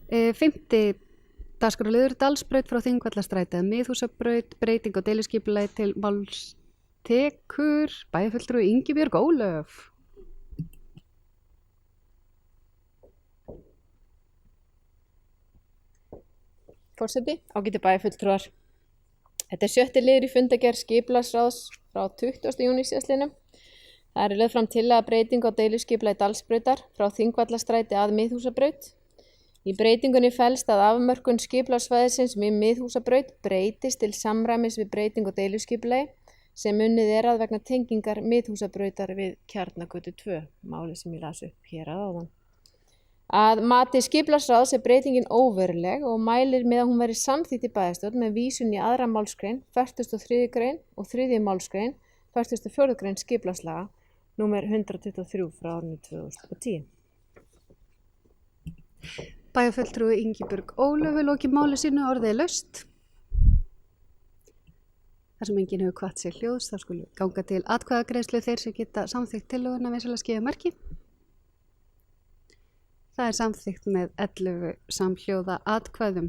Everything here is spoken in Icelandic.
Fimmti dagskrárliður Dalsbraut frá Þingvallastræti að Miðhúsabraut, breyting á deiliskipulagi til máls tekur bæjarfulltrúi Ingibjörg Ólöf. Forseti, ágætu bæjarfulltrúar. Þetta er 7. liður í fundargerð skipulagsráðs frá 20. júní síðastliðnum. Það er lögð fram tillaga breyting á deiliskipulagi Dalsbrautar frá Þingvallastræti að Miðhúsabraut. Í breytingunni felst að afmörkun skipulagssvæðisins við Miðhúsabraut breytist til samræmis við breyting á deiliskipulagi sem unnið er að vegna tengingar Miðhúsabrautar við Kjarnagötu 2, máli sem ég las upp hér að áðan. Að mati skipulagsráðs er breytingin óveruleg og mælir með að hún verði samþykkt í bæjarstjórn með vísun í 2. málsgrein, 43. grein og 3. málsgrein, 44. grein skipulagslaga, númer 123 frá árinu 2010. Bæjarfulltrúi Ingibjörg Ólöf lokið máli sínu, orðið er laust. Þar sem enginn hefur hvatt sér hljóðs, þá skulum við ganga til atkvæðagreiðslu þeir sem geta samþykkt tillöguna vinsamlegast gefa merki. Það er samþykkt með 11 samhljóða atkvæðum.